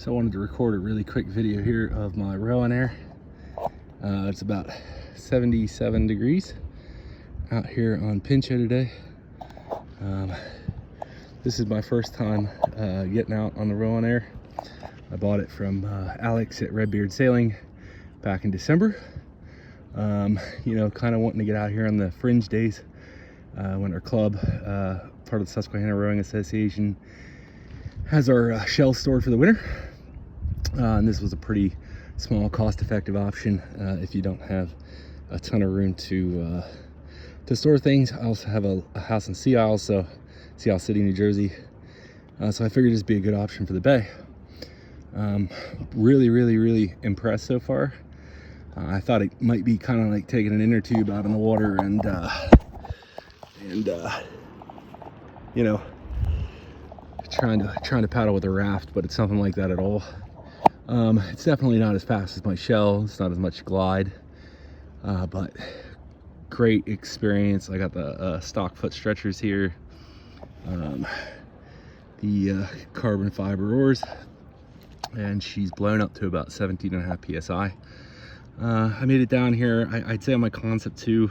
So I wanted to record a really quick video here of my RowonAir. It's about 77 degrees out here on Pincho today. This is my first time getting out on the RowonAir. I bought it from Alex at Redbeard Sailing back in December. You know, kind of wanting to get out here on the fringe days when our club, part of the Susquehanna Rowing Association, has our shell stored for the winter. And this was a pretty small, cost-effective option if you don't have a ton of room to store things. I also have a house in Sea Isle City, New Jersey, so I figured this would be a good option for the bay. Really impressed so far. I thought it might be kind of like taking an inner tube out in the water and you know, trying to paddle with a raft, but it's nothing like that at all. It's definitely not as fast as my shell. It's not as much glide, but great experience. I got the stock foot stretchers here, the carbon fiber oars, and she's blown up to about 17.5 psi. I made it down here. I'd say on my concept 2, you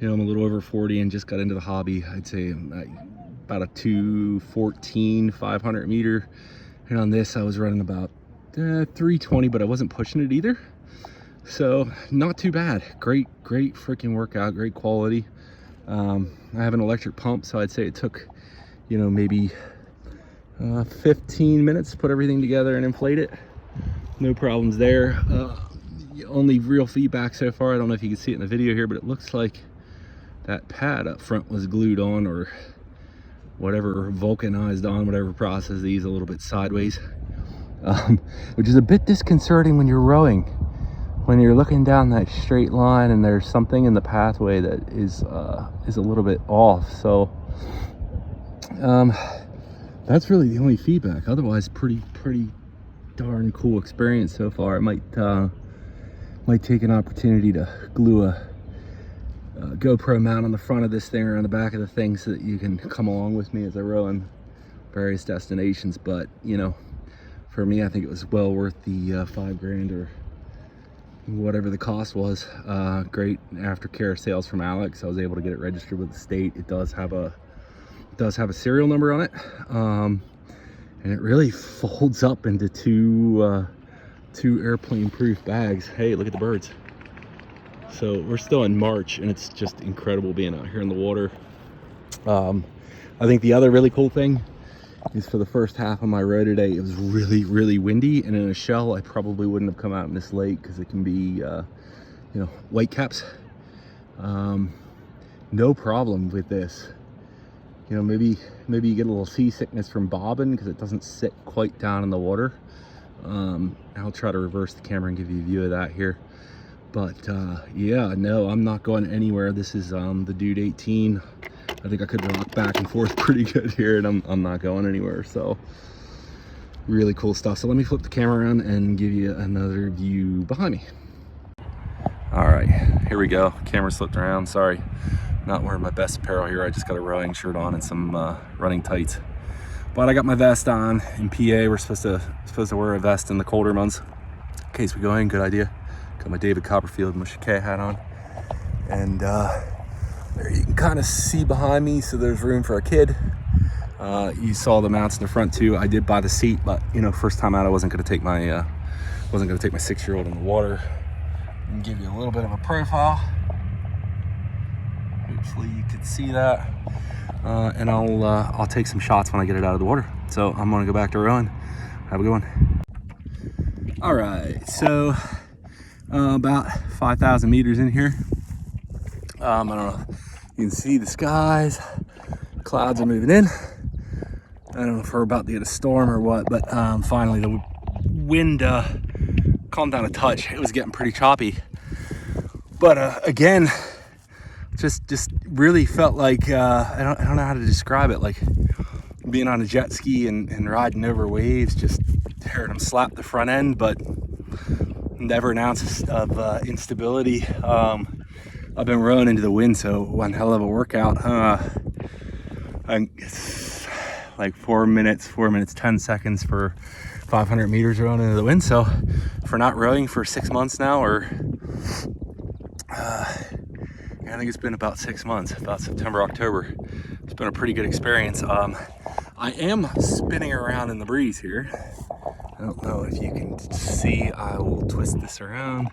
know, I'm a little over 40 and just got into the hobby. I'd say about a 214 500 meter, and on this I was running about 320, but I wasn't pushing it either, so not too bad. Great freaking workout, great quality. I have an electric pump, so I'd say it took, you know, maybe 15 minutes to put everything together and inflate it. No problems there. Only real feedback so far, I don't know if you can see it in the video here, but it looks like that pad up front was glued on, or whatever, vulcanized on, whatever process they use, a little bit sideways, which is a bit disconcerting when you're rowing, when you're looking down that straight line and there's something in the pathway that is a little bit off. So that's really the only feedback. Otherwise, pretty darn cool experience so far. I might take an opportunity to glue a GoPro mount on the front of this thing or on the back of the thing so that you can come along with me as I row in various destinations. But you know, for me, I think it was well worth the $5 grand or whatever the cost was. Great aftercare sales from Alex. I was able to get it registered with the state. It does have a serial number on it, and it really folds up into two airplane proof bags. Hey, look at the birds. So we're still in March and it's just incredible being out here in the water. I think the other really cool thing is, for the first half of my row today, it was really windy, and in a shell I probably wouldn't have come out in this lake because it can be you know, white caps. No problem with this. You know, maybe you get a little seasickness from bobbing because it doesn't sit quite down in the water. I'll try to reverse the camera and give you a view of that here. But yeah, no, I'm not going anywhere. This is the Dude 18. I think I could rock back and forth pretty good here, and I'm not going anywhere. So really cool stuff. So let me flip the camera around and give you another view behind me. All right, here we go. Camera slipped around. Sorry, not wearing my best apparel here. I just got a rowing shirt on and some running tights. But I got my vest on. In PA, we're supposed to wear a vest in the colder months in case we go in. Good idea. Got my David Copperfield Musha K hat on, and there you can kind of see behind me, so there's room for a kid. You saw the mounts in the front too. I did buy the seat, but you know, first time out, I wasn't going to take my 6-year-old in the water. And give you a little bit of a profile. Hopefully you can see that. And I'll take some shots when I get it out of the water. So I'm gonna go back to rowing. Have a good one. All right, so about 5,000 meters in here. I don't know if you can see the skies. Clouds are moving in. I don't know if we're about to get a storm or what, but finally the wind calmed down a touch. It was getting pretty choppy, but again, just really felt like I don't know how to describe it, like being on a jet ski and riding over waves. Just heard them slap the front end, but never an ounce of instability. I've been rowing into the wind, so one hell of a workout. It's like 4 minutes 10 seconds for 500 meters rowing into the wind. So for not rowing for 6 months now, or I think it's been about 6 months, about September, October. It's been a pretty good experience. I am spinning around in the breeze here. I don't know if you can see. I will twist this around.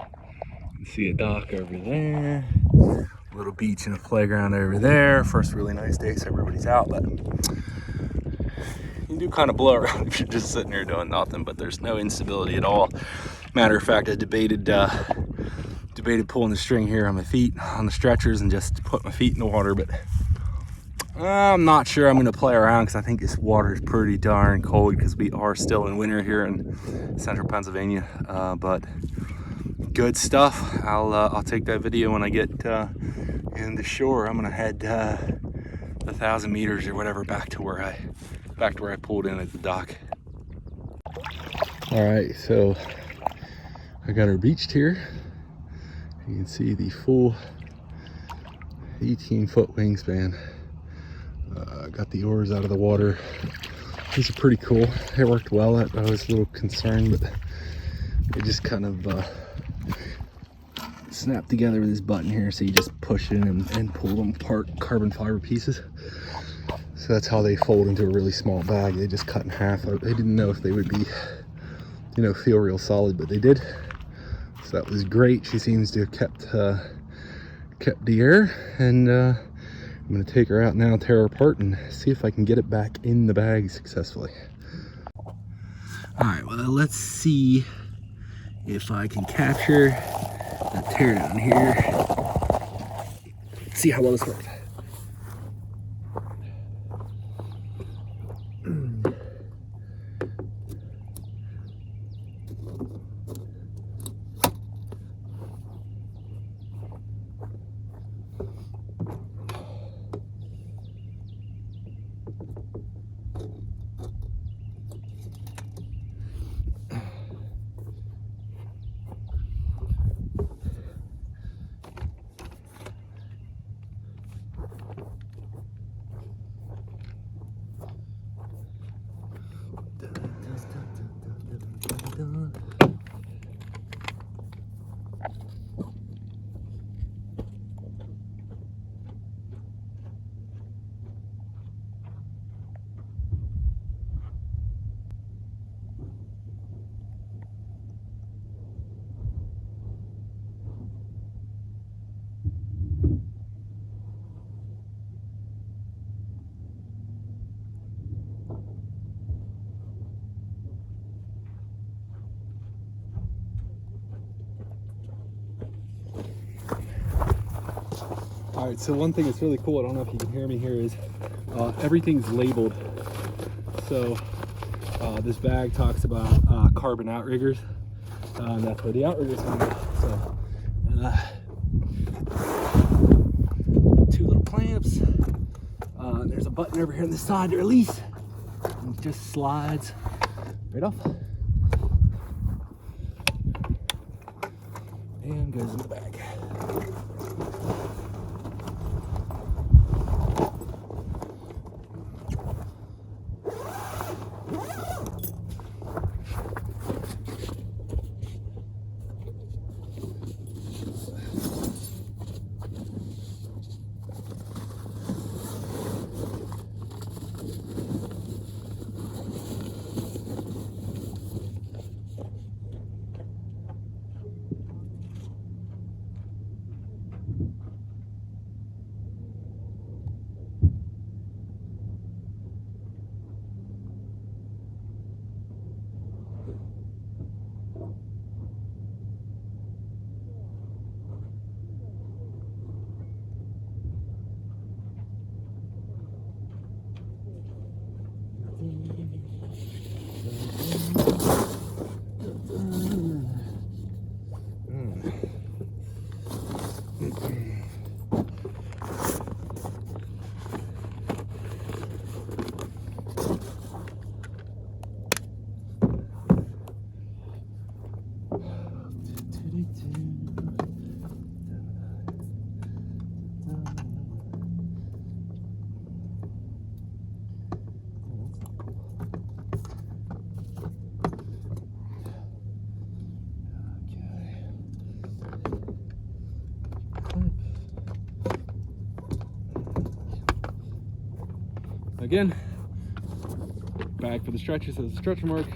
You can see a dock over there, a little beach and a playground over there. First really nice day, so everybody's out, but you do kind of blow around if you're just sitting here doing nothing, but there's no instability at all. Matter of fact, I debated pulling the string here on my feet on the stretchers and just put my feet in the water, but I'm not sure I'm going to play around because I think this water is pretty darn cold because we are still in winter here in central Pennsylvania. But good stuff. I'll take that video when I get in the shore. I'm going to head 1,000 meters or whatever back to where I pulled in at the dock. All right, so I got her beached here. You can see the full 18-foot wingspan. Got the oars out of the water. These are pretty cool. It worked well. I was a little concerned, but it just kind of snapped together with this button here. So you just push in and pull them apart, carbon fiber pieces. So that's how they fold into a really small bag. They just cut in half. I didn't know if they would be, you know, feel real solid, but they did. So that was great. She seems to have kept the air, and I'm gonna take her out now, tear her apart, and see if I can get it back in the bag successfully. All right, well, let's see if I can capture that tear down here. See how well this works. All right, so one thing that's really cool, I don't know if you can hear me here, is everything's labeled. So this bag talks about carbon outriggers. That's where the outriggers come in. So 2 little clamps. There's a button over here on the side to release. And it just slides right off. And goes in the bag. Again, bag for the stretcher, so there's a stretcher mark.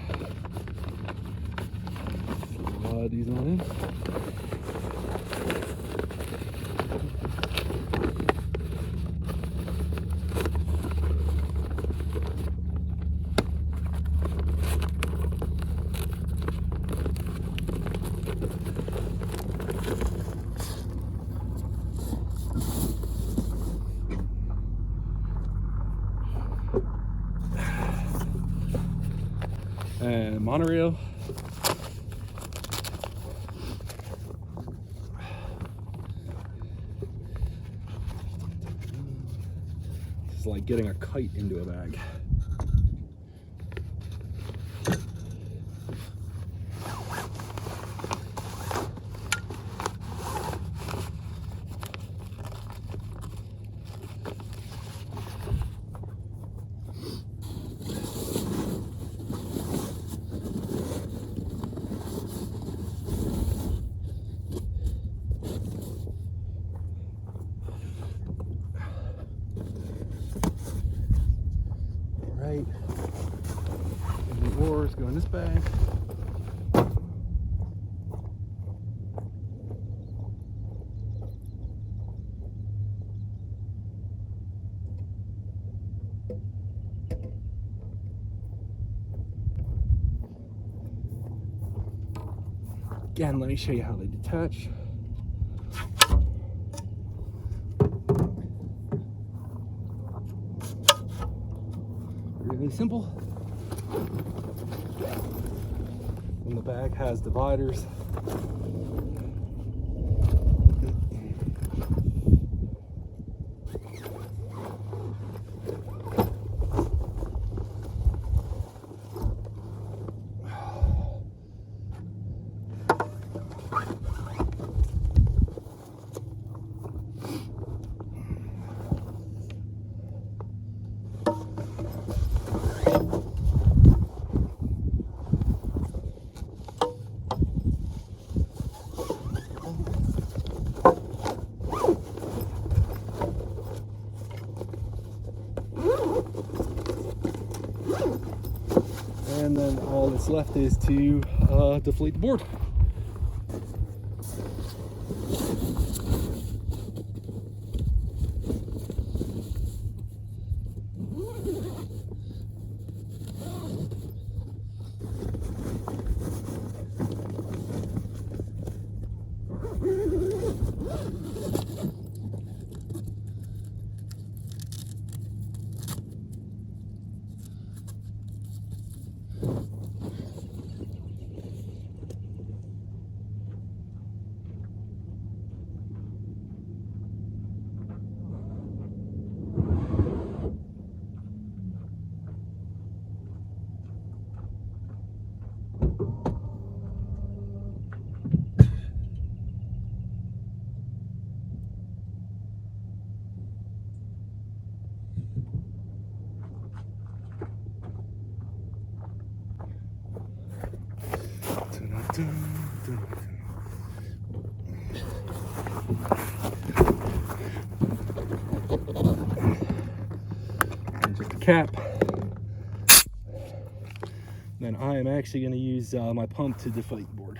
These on in. And monorail. This is like getting a kite into a bag. Right, and the oars go in this bag. Again, let me show you how they detach. Really simple. And the bag has dividers. And then all that's left is to deflate the board. And just a cap. Then I am actually going to use my pump to deflate the board.